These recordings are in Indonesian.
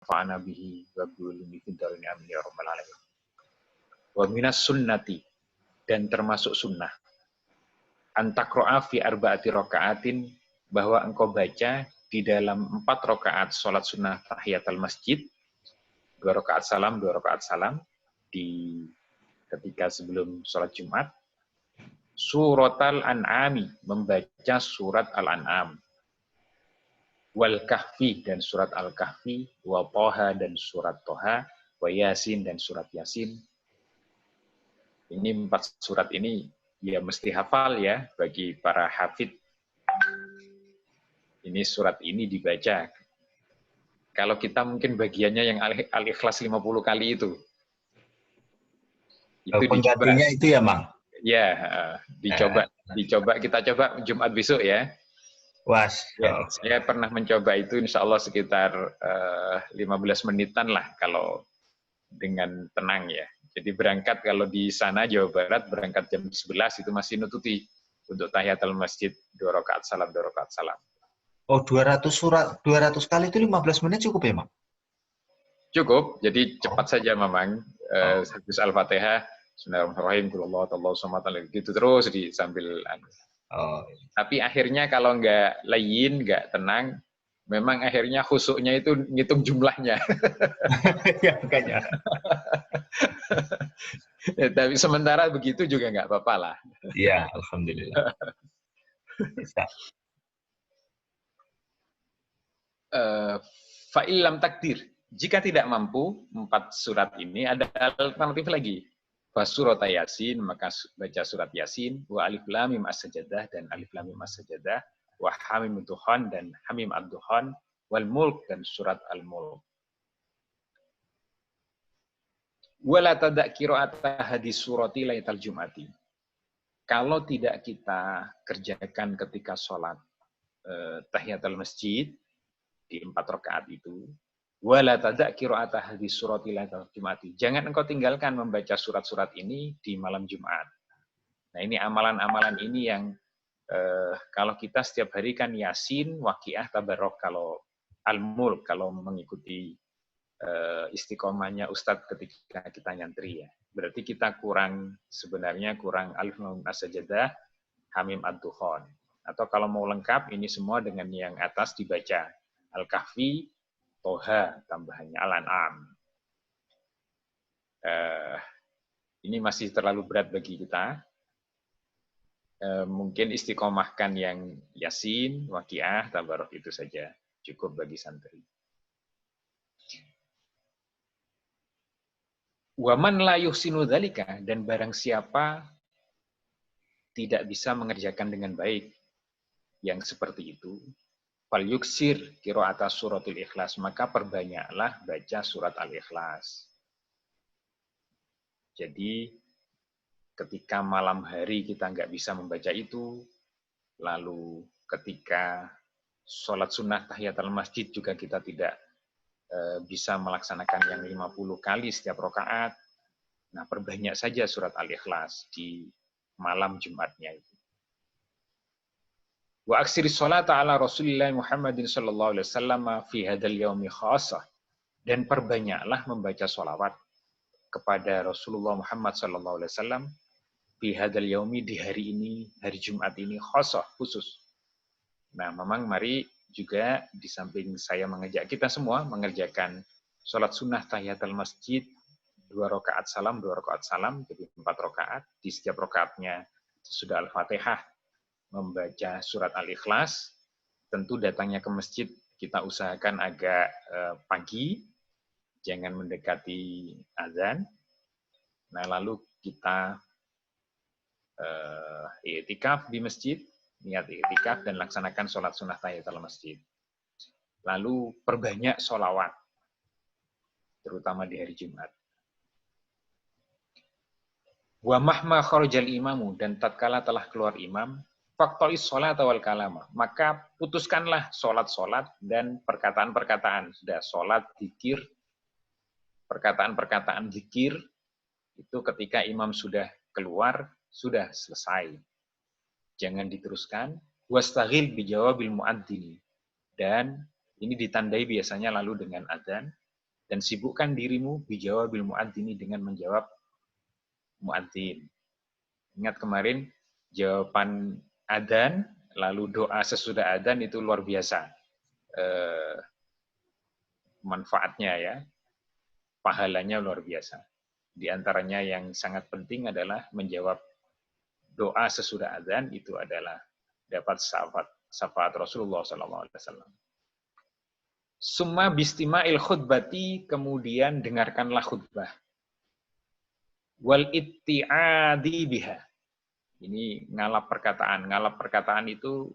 nafa'ana bihi wa bi'ulumi fid dharain amin ya rabbal alamin. Wa minas sunnati, dan termasuk sunnah, antakro'a fi arba'ati raka'atin, bahwa engkau baca di dalam 4 rakaat sholat sunnah tahiyatul masjid, 2 rakaat salam, 2 rakaat salam, di ketika sebelum sholat Jumat, surat al-an'ami, membaca surat al-an'am, wal kahfi, dan surat al-kahfi, wa toha, dan surat toha, wa yasin, dan surat yasin. Ini 4 surat ini ya mesti hafal ya bagi para hafid. Ini surat ini dibaca. Kalau kita mungkin bagiannya yang Al-Ikhlas 50 kali itu penggantinya dicoba. itu ya, Mang? Ya, dicoba. Kita coba Jumat besok ya. Was. Ya, saya pernah mencoba itu, insya Allah sekitar 15 menitan lah kalau dengan tenang ya. Jadi berangkat kalau di sana Jawa Barat, berangkat jam 11 itu masih nututi untuk tahiyatul masjid 2 rakaat salam, 2 rakaat salam. Oh, 200 kali itu 15 menit cukup ya, Mang? Cukup, jadi cepat saja Mamang. Habis Al-Fatihah, Bismillahirrahmanirrahim, Allahu samad, gitu terus sambil. Tapi akhirnya kalau nggak layin, nggak tenang, memang akhirnya khusuknya itu ngitung jumlahnya. Ya, makanya. Tapi sementara begitu juga nggak apa-apa lah. Iya, alhamdulillah. Bisa. Fa'ilam takdir, jika tidak mampu 4 surat ini, ada alternatif lagi. Fasurat Yasin, maka baca surat Yasin, wa alif lam mim as-sajadah, dan alif lam mim as-sajadah, wa hamim ad-duhan, dan hamim ad-duhan, wal mulk, dan surat al-mulk. Wala tada' qira'ata hadis surati laital jum'ati. Kalau tidak kita kerjakan ketika sholat tahiyatul masjid di 4 rakaat itu, wala tada' qira'ata hadis surati laital jum'ati. Jangan engkau tinggalkan membaca surat-surat ini di malam Jumat. Nah, ini amalan-amalan ini yang kalau kita setiap hari kan Yasin, Waqiah, Tabarok, kalau Al-Mulk, kalau mengikuti istiqomahnya Ustadz ketika kita nyantri ya. Berarti kita sebenarnya kurang alif lam as-sajadah, hamim ad-duhan. Atau kalau mau lengkap ini semua dengan yang atas dibaca. Al-Kahfi, Toha, tambahannya Al-An'am. Ini masih terlalu berat bagi kita. Mungkin istiqomahkan yang Yasin, Waqiah, Tabarok itu saja. Cukup bagi santri. Waman la yuhsinu dzalika, dan barang siapa tidak bisa mengerjakan dengan baik yang seperti itu, fal yuksir qira'ata suratul ikhlas, maka perbanyaklah baca surat al-ikhlas. Jadi ketika malam hari kita nggak bisa membaca itu, lalu ketika sholat sunnah tahiyatul masjid juga kita tidak bisa melaksanakan yang 50 kali setiap rakaat. Nah, perbanyak saja surat Al-Ikhlas di malam Jumatnya itu. Wa aksiris sholata ala Rasulillah Muhammadin sallallahu alaihi wasallam fi hadzal yaumi khassah, dan perbanyaklah membaca sholawat kepada Rasulullah Muhammad sallallahu alaihi wasallam fi hadzal yaumi, di hari ini, hari Jumat ini, khassah, khusus. Nah, memang mari juga di samping saya mengajak kita semua mengerjakan sholat sunnah tahiyatul masjid 2 rakaat salam, 2 rakaat salam, jadi 4 rakaat. Di setiap rakaatnya sudah Al-Fatihah, membaca surat Al-Ikhlas. Tentu datangnya ke masjid kita usahakan agak pagi, jangan mendekati azan. Nah, lalu kita i'tikaf di masjid, niat i'tikaf dan laksanakan sholat sunnah tahiyatul masjid. Lalu perbanyak sholawat, terutama di hari Jumat. Wa mahma kharajal imamu, dan tatkala telah keluar imam, faqta'is sholat wal kalama, maka putuskanlah sholat-sholat dan perkataan-perkataan. Sudah sholat, zikir, perkataan-perkataan zikir, itu ketika imam sudah keluar, sudah selesai. Jangan diteruskan. Wastaghil bijawabil muadzini, dan ini ditandai biasanya lalu dengan adzan. Dan sibukkan dirimu bijawabil muadzini dengan menjawab muadzin. Ingat kemarin jawaban adzan lalu doa sesudah adzan itu luar biasa manfaatnya ya, pahalanya luar biasa. Di antaranya yang sangat penting adalah menjawab doa sesudah adzan itu adalah dapat syafaat Rasulullah SAW. Summa bistima'il khutbati, kemudian dengarkanlah khutbah. Wal itti'adi biha. Ini ngalap perkataan. Ngalap perkataan itu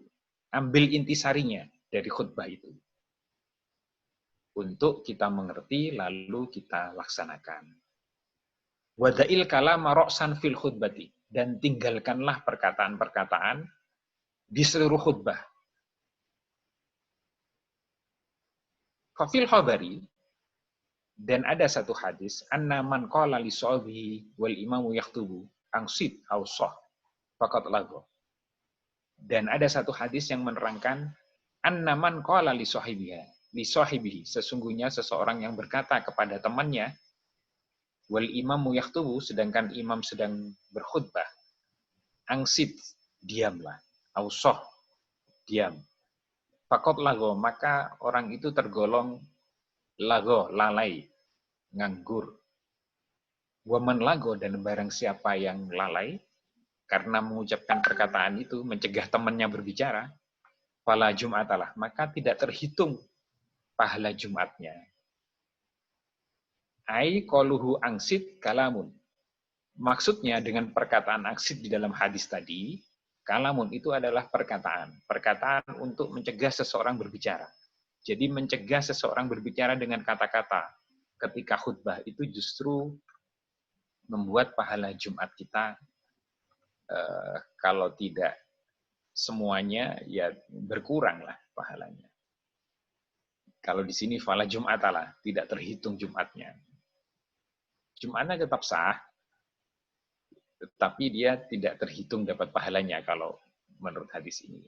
ambil intisarinya dari khutbah itu. Untuk kita mengerti, lalu kita laksanakan. Wada'il kalama ra'san fil khutbati. Dan tinggalkanlah perkataan-perkataan di seluruh khutbah. Fafil khabari, dan ada satu hadis, anna man qala li sahabihi wal imamu yaktubu angsid awsah faqad lago. Dan ada satu hadis yang menerangkan anna man qala li sahibihi, sesungguhnya seseorang yang berkata kepada temannya, wal imamu yaktubu, sedangkan imam sedang berkhutbah, angsid, diamlah, awsah, diam. Fakot lago, maka orang itu tergolong lago, lalai, nganggur. Waman lago, dan barang siapa yang lalai, karena mengucapkan perkataan itu, mencegah temannya berbicara, fala jum'atalah, maka tidak terhitung pahala Jumatnya. Ai qoluhu angsid kalamun. Maksudnya dengan perkataan angsid di dalam hadis tadi, kalamun itu adalah perkataan. Perkataan untuk mencegah seseorang berbicara. Jadi mencegah seseorang berbicara dengan kata-kata ketika khutbah itu justru membuat pahala Jumat kita kalau tidak semuanya ya berkurang lah pahalanya. Kalau di sini fala Jum'atalah, tidak terhitung Jumatnya. Jumatnya tetap sah, tetapi dia tidak terhitung dapat pahalanya kalau menurut hadis ini.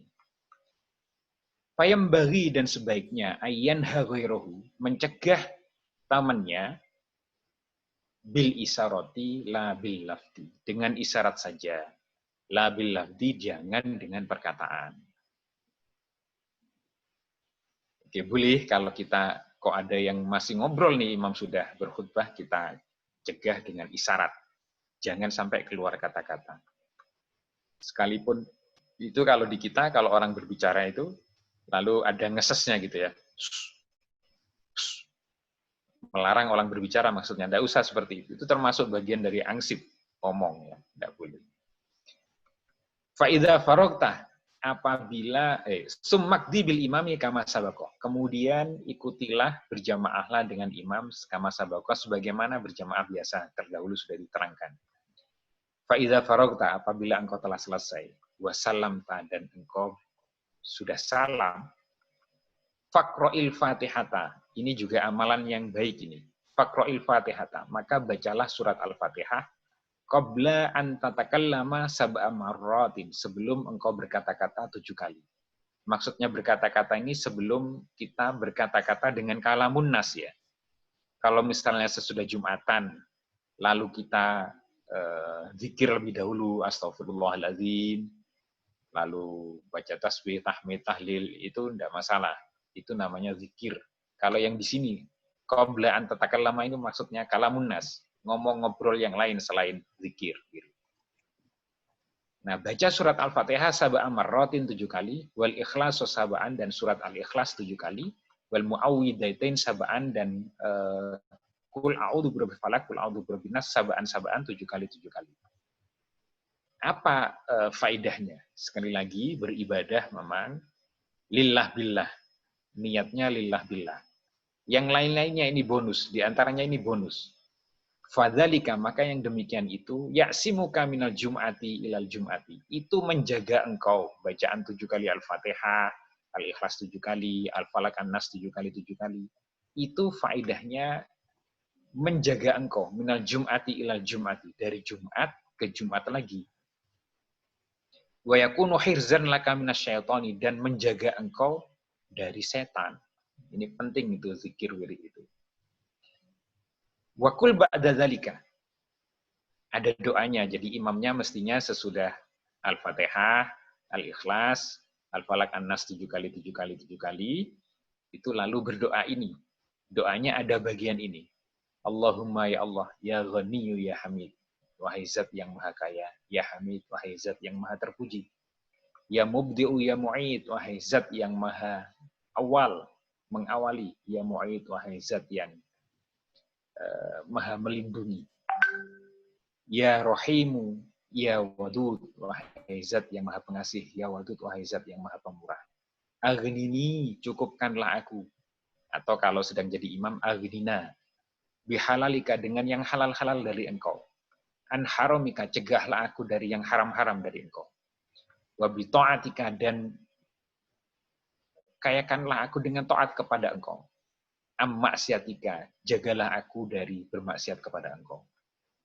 Fayambaghi, dan sebaiknya ayyan haghairahu, mencegah tamannya bil isarati la bil lafdi, dengan isyarat saja, la bil lafdi, jangan dengan perkataan. Oke, boleh kalau kita kok ada yang masih ngobrol nih, imam sudah berkhutbah, kita cegah dengan isyarat, jangan sampai keluar kata-kata. Sekalipun itu kalau di kita, kalau orang berbicara itu lalu ada ngesesnya gitu ya, melarang orang berbicara maksudnya, tidak usah seperti itu. Itu termasuk bagian dari angsid, ngomong ya, tidak boleh. Fa'idha farogtah, apabila summakdi bil imami kama sabaqo, kemudian ikutilah, berjamaahlah dengan imam kama sabaqo, sebagaimana berjamaah biasa terdahulu sudah diterangkan. Fa'idha farogtah, apabila engkau telah selesai, wasallamta, dan engkau sudah salam, fakro'il fatihata, ini juga amalan yang baik ini. Fakro'il fatihata, maka bacalah surat Al-Fatihah qabla an tatakallama sab'a marratin, sebelum engkau berkata-kata 7 kali. Maksudnya berkata-kata ini sebelum kita berkata-kata dengan kalamun nas ya. Kalau misalnya sesudah Jumatan, lalu kita zikir lebih dahulu, astagfirullahaladzim, lalu baca tasbih, tahmid, tahlil, itu tidak masalah. Itu namanya zikir. Kalau yang di sini, qabla an tatakallama, ini maksudnya kalamun nas, ngomong ngobrol yang lain selain zikir. Nah, baca surat Al-Fatihah sab'a marratin 7 kali, wal ikhlas sab'an, dan surat Al-Ikhlas 7 kali, wal muawwidzatain sab'an, dan kul a'udzu birabbil falaq, kul a'udzu birabbin nas sab'an 7 kali 7 kali. Apa faedahnya? Sekali lagi, beribadah memang lillah billah. Niatnya lillah billah. Yang lain-lainnya ini bonus, di antaranya ini bonus. Fadzalika, maka yang demikian itu, ya'simuka minal jum'ati ilal jum'ati. Itu menjaga engkau, bacaan 7 kali Al-Fatihah, Al-Ikhlas 7 kali, Al-Falaq An-Nas 7 kali 7 kali. Itu faedahnya menjaga engkau minal jum'ati ilal jum'ati, dari Jumat ke Jumat lagi. Wa yakunu hirzan laka minasyaitani, dan menjaga engkau dari setan. Ini penting itu zikir wirid itu. Wa qul ba'da dzalika. Ada doanya. Jadi imamnya mestinya sesudah Al-Fatihah, Al-Ikhlas, Al-Falaq, An-Nas 7 kali, 7 kali, 7 kali. Itu lalu berdoa ini. Doanya ada bagian ini. Allahumma ya Allah, ya Ghaniyyu ya Hamid. Wahai Zat yang Maha Kaya, ya Hamid, wahai Zat yang Maha Terpuji. Ya Mubdi'u ya Mu'id, wahai Zat yang Maha Awal, mengawali. Ya Mu'id, wahai Zat yang Maha melindungi. Ya Rahimu, ya Wadud, wahai Zat yang Maha Pengasih. Ya Wadud, wahai Zat yang Maha Pemurah. Aghnini, cukupkanlah aku. Atau kalau sedang jadi imam, aghnina. Bihalalika, dengan yang halal-halal dari engkau. An haramika, cegahlah aku dari yang haram-haram dari engkau. Wa bi ta'atika, dan kayakanlah aku dengan taat kepada engkau. Am maksiatika, jagalah aku dari bermaksiat kepada engkau.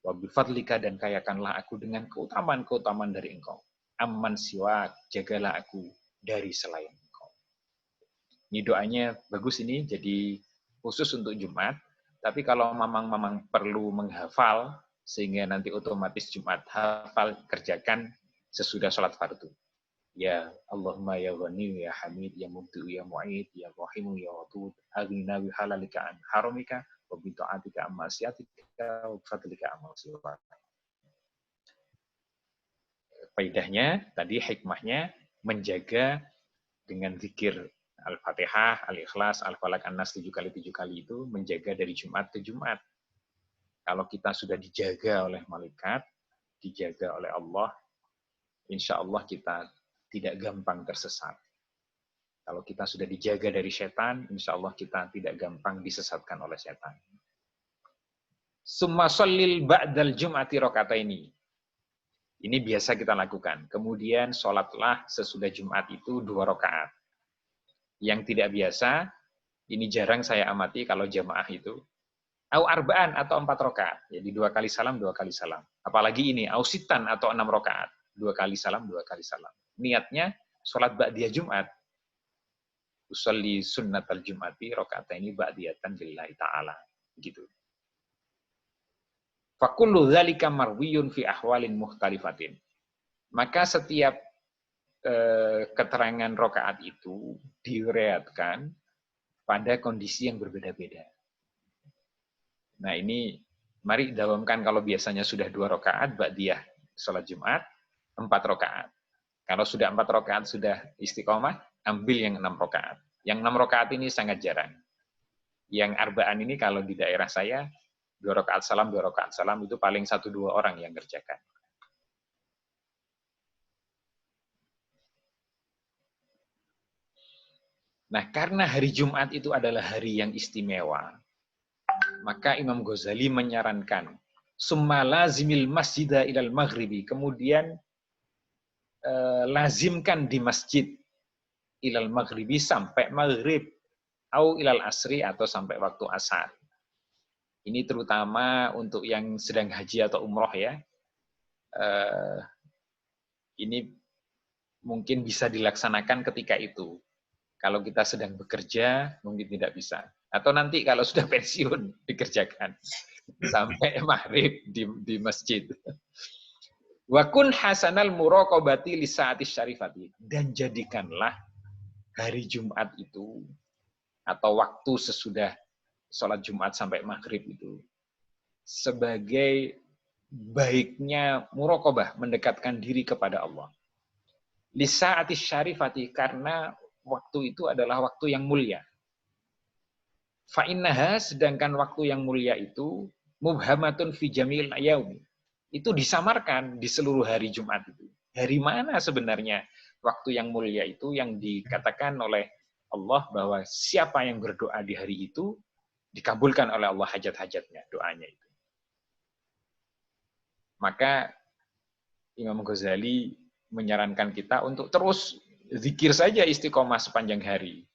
Wa bi fadlika, dan kayakanlah aku dengan keutamaan-keutamaan dari engkau. Amman siwak, jagalah aku dari selain engkau. Ini doanya bagus ini, jadi khusus untuk Jumat. Tapi kalau mamang-mamang perlu menghafal, sehingga nanti otomatis Jumat hafal, kerjakan sesudah sholat fardu. Ya Allahumma ya Ghani ya Hamid ya Mubdi'u ya Mu'id ya Rahimu ya Wadud aghnina bi halalika an haramika wa bi ta'atika amma syatika wa fadlika amma siwak. Faidahnya tadi, hikmahnya menjaga dengan zikir Al-Fatihah, Al-Ikhlas, Al-Falaq, An-Nas 7 kali 7 kali itu, menjaga dari Jumat ke Jumat. Kalau kita sudah dijaga oleh malaikat, dijaga oleh Allah, insya Allah kita tidak gampang tersesat. Kalau kita sudah dijaga dari setan, insya Allah kita tidak gampang disesatkan oleh setan. Summa shallil ba'dal jum'ati rakaataini. Ini biasa kita lakukan. Kemudian sholatlah sesudah Jumat itu 2 rakaat. Yang tidak biasa, ini jarang saya amati kalau jamaah itu, au arba'an atau 4 rakaat. Jadi 2 kali salam, 2 kali salam. Apalagi ini, au sitan atau 6 rakaat. 2 kali salam, 2 kali salam. Niatnya, sholat ba'diyah Jumat. Usolli sunnatal Jum'ati rakaataini ba'diyatan lillahi ta'ala. Gitu. Fakullu dzalika marwiyun fi ahwalin mukhtalifatin. Maka setiap keterangan rakaat itu diriwayatkan pada kondisi yang berbeda-beda. Nah ini, mari dawamkan kalau biasanya sudah 2 rakaat, ba'diyah sholat Jumat, 4 rakaat. Kalau sudah 4 rakaat sudah istiqomah, ambil yang 6 rakaat. Yang 6 rakaat ini sangat jarang. Yang arba'an ini kalau di daerah saya, 2 rakaat salam, 2 rakaat salam, itu paling 1-2 orang yang kerjakan. Nah, karena hari Jumat itu adalah hari yang istimewa, maka Imam Ghazali menyarankan, summa lazimil masjida ilal maghribi, kemudian lazimkan di masjid ilal maghribi sampai maghrib, au ilal asri atau sampai waktu asar. Ini terutama untuk yang sedang haji atau umroh ya. Ini mungkin bisa dilaksanakan ketika itu. Kalau kita sedang bekerja, mungkin tidak bisa. Atau nanti kalau sudah pensiun, dikerjakan. Sampai maghrib di masjid. Wa kun hasanal muraqabati li sa'atis syarifati. Dan jadikanlah hari Jumat itu, atau waktu sesudah sholat Jumat sampai maghrib itu, sebagai baiknya muraqabah, mendekatkan diri kepada Allah. Li sa'atis syarifati, karena waktu itu adalah waktu yang mulia. Fa'innaha, sedangkan waktu yang mulia itu, mubhamatun fi jamil yaumi. Itu disamarkan di seluruh hari Jumat itu. Hari mana sebenarnya waktu yang mulia itu, yang dikatakan oleh Allah bahwa siapa yang berdoa di hari itu, dikabulkan oleh Allah hajat-hajatnya, doanya itu. Maka Imam Ghazali menyarankan kita untuk terus zikir saja istiqomah sepanjang hari.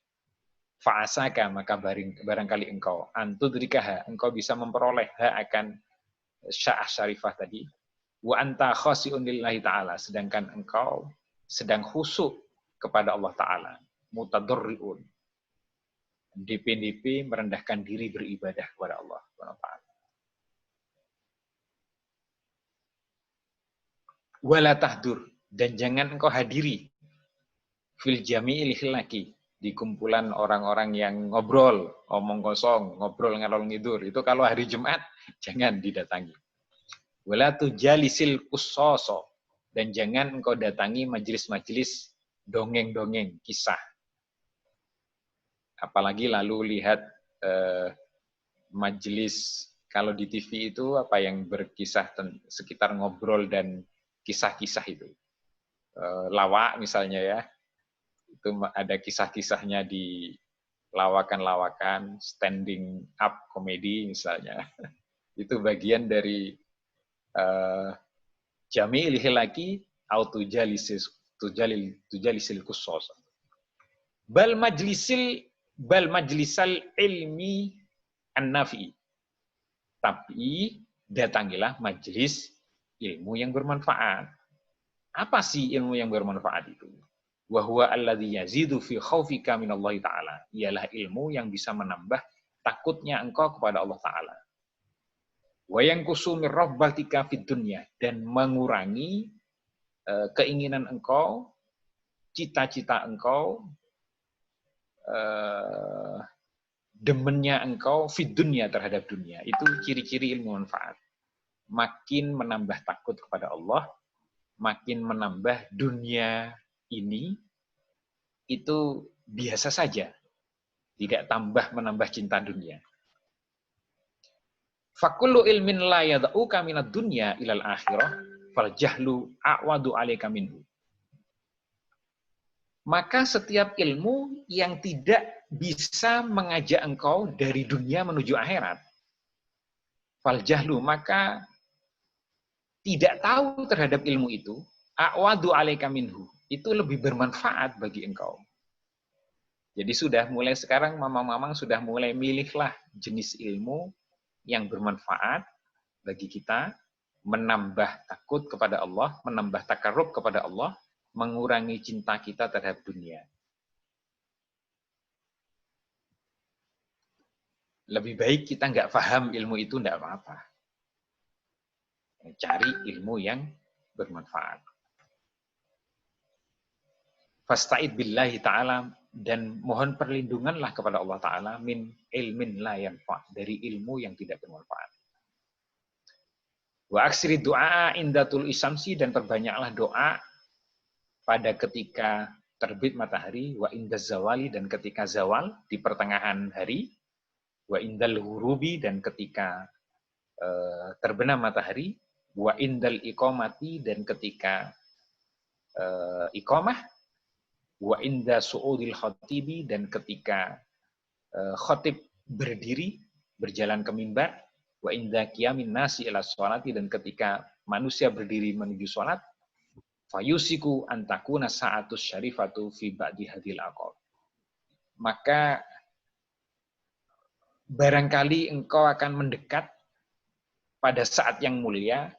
Fa'asaka, maka barangkali engkau antudrikaha, engkau bisa memperoleh akan sya'ah syarifah tadi. Wa anta khasi'un lillahi ta'ala, sedangkan engkau sedang khusyuk kepada Allah Ta'ala. Mutadarri'un, DP merendahkan diri beribadah kepada Allah Ta'ala. Wala tahdur, dan jangan engkau hadiri fil jami'il khilaki, di kumpulan orang-orang yang ngobrol, omong kosong, ngobrol ngalor ngidur. Itu kalau hari Jumat jangan didatangi. Wala tujalisil qussoso, dan jangan engkau datangi majelis-majelis dongeng-dongeng, kisah. Apalagi lalu lihat majelis kalau di TV itu apa yang berkisah sekitar ngobrol dan kisah-kisah itu. Lawak misalnya ya, itu ada kisah-kisahnya di lawakan-lawakan, standing up komedi misalnya. Itu bagian dari jami'il hilaki au tujalisil qussos. Bal majlisal ilmi an-nafi. Tapi datangilah majelis ilmu yang bermanfaat. Apa sih ilmu yang bermanfaat itu? Wa huwa alladzi yazidu fi khaufika minallahi ta'ala. Ialah ilmu yang bisa menambah takutnya engkau kepada Allah Ta'ala. Wa yanqusu min raghbatika fid dunya, dan mengurangi keinginan engkau, cita-cita engkau, demennya engkau fid dunya, terhadap dunia. Itu ciri-ciri ilmu manfaat. Makin menambah takut kepada Allah, makin menambah dunia ini itu biasa saja, tidak tambah menambah cinta dunia. Fakullu ilmin la yad'uka minad dunya ilal akhirah fal jahlu a'wadu 'alaika minhu. Maka setiap ilmu yang tidak bisa mengajak engkau dari dunia menuju akhirat, fal jahlu, maka tidak tahu terhadap ilmu itu, a'wadu 'alaika minhu, itu lebih bermanfaat bagi engkau. Jadi sudah mulai sekarang mamang-mamang sudah mulai milihlah jenis ilmu yang bermanfaat bagi kita, menambah takut kepada Allah, menambah takarrub kepada Allah, mengurangi cinta kita terhadap dunia. Lebih baik kita nggak paham ilmu itu, nggak apa-apa. Cari ilmu yang bermanfaat. Fasta'id billahi ta'ala, dan mohon perlindunganlah kepada Allah Ta'ala min ilmin la yanfa', dari ilmu yang tidak bermanfaat. Wa aksiri du'a indatul isamsi, dan perbanyaklah doa pada ketika terbit matahari, wa indaz zawali, dan ketika zawal di pertengahan hari, wa indal ghurubi, dan ketika terbenam matahari, wa indal iqamati, dan ketika iqamah, wa inda su'udil khatibi, dan ketika khatib berdiri berjalan ke mimbar, wa inda qiyamin nasi ila sholati, dan ketika manusia berdiri menuju salat, fayusiku antakuna sa'atus syarifatu fi ba'di hadil aqal. Maka barangkali engkau akan mendekat pada saat yang mulia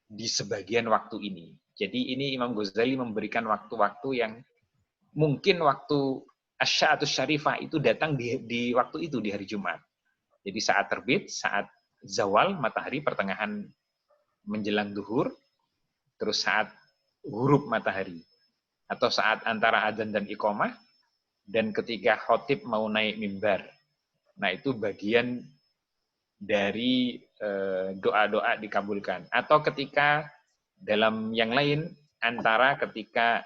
di sebagian waktu ini. Jadi ini Imam Ghazali memberikan waktu-waktu yang mungkin waktu asy'atus syarifah itu datang di waktu itu, di hari Jumat. Jadi saat terbit, saat zawal matahari, pertengahan menjelang duhur, terus saat ghurub matahari, atau saat antara adzan dan iqamah, dan ketika khatib mau naik mimbar. Nah, itu bagian dari doa-doa dikabulkan. Atau ketika dalam yang lain, antara ketika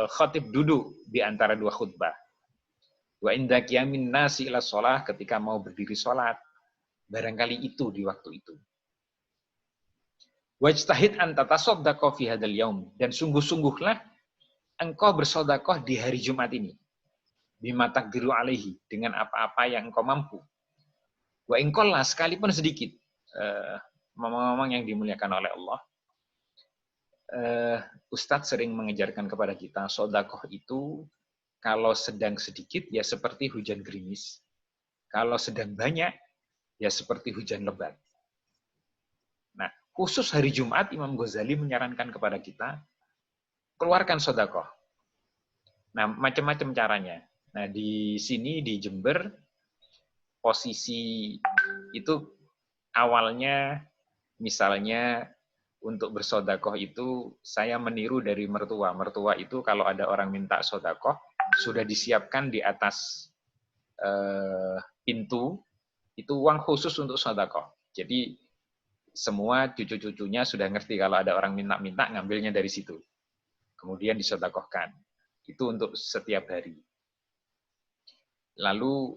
khatib duduk di antara dua khutbah. Wa inda qiyamin nasi ila shalah, ketika mau berdiri salat. Barangkali itu di waktu itu. Wajtahid an tatasaddaqa fi hadzal yaum, dan sungguh-sungguhlah engkau bersedekah di hari Jumat ini. Bima taqdiru alaihi, dengan apa-apa yang engkau mampu. Wa in qalla, sekalipun sedikit. Ngomong-ngomong yang dimuliakan oleh Allah. Ustadz sering mengajarkan kepada kita, sedekah itu kalau sedang sedikit ya seperti hujan gerimis. Kalau sedang banyak ya seperti hujan lebat. Nah, khusus hari Jumat Imam Ghazali menyarankan kepada kita keluarkan sedekah. Nah, macam-macam caranya. Nah, di sini di Jember posisi itu awalnya misalnya untuk bersodakoh itu saya meniru dari mertua. Mertua itu kalau ada orang minta sodakoh, sudah disiapkan di atas pintu, itu uang khusus untuk sodakoh. Jadi semua cucu-cucunya sudah ngerti kalau ada orang minta-minta, ngambilnya dari situ. Kemudian disodakohkan. Itu untuk setiap hari. Lalu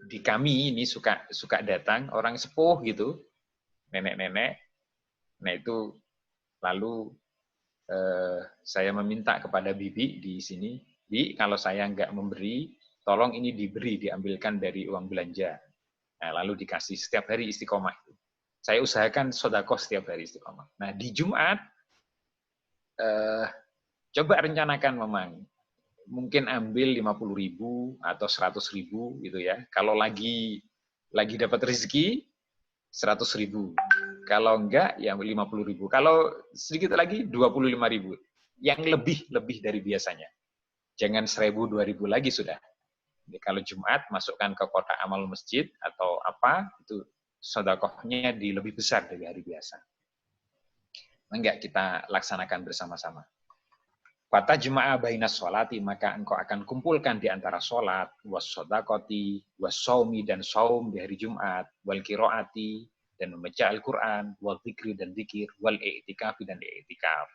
di kami ini suka datang orang sepuh gitu, nenek-nenek. Nah itu lalu saya meminta kepada bibi di sini, Bi, kalau saya nggak memberi, tolong ini diberi, diambilkan dari uang belanja. Nah, lalu dikasih setiap hari istiqomah. Saya usahakan sodakoh setiap hari istiqomah. Nah di Jumat, coba rencanakan memang. Mungkin ambil 50.000 atau 100.000 gitu ya. Kalau lagi dapat rezeki 100.000. Kalau enggak ya 50.000. Kalau sedikit lagi 25.000. Yang lebih dari biasanya. Jangan 1.000 2.000 lagi sudah. Jadi kalau Jumat masukkan ke kotak amal masjid atau apa itu sedekahnya lebih besar dari hari biasa. Enggak kita laksanakan bersama-sama. Fata jemaah bainas sholati, maka engkau akan kumpulkan di antara sholat, was sodakoti, was saumi dan saum di hari Jumat, wal kiroati dan membaca Al-Quran, wal zikri dan zikir, wal i'tikafi dan i'tikaf.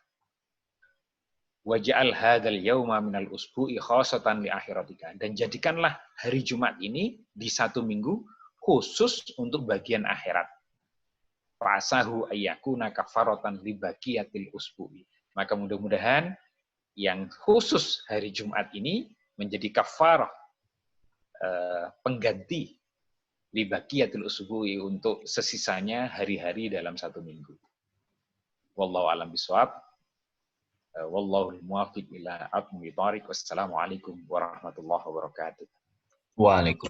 Waj'al hadzal yauma minal usbu'i khasatan li akhiratika. Dan jadikanlah hari Jumat ini di satu minggu khusus untuk bagian akhirat. Fa'asahu ayyakuna kafaratan li baqiyatil usbu'i. Maka mudah-mudahan yang khusus hari Jumat ini menjadi kafarah pengganti li baqiyatil usbu'i untuk sesisanya hari-hari dalam satu minggu. Wallahu a'lam bishawab. Wallahu muwaffiq ila aqwamit thariq. Wassalamualaikum warahmatullahi wabarakatuh. Waalaikumsalam.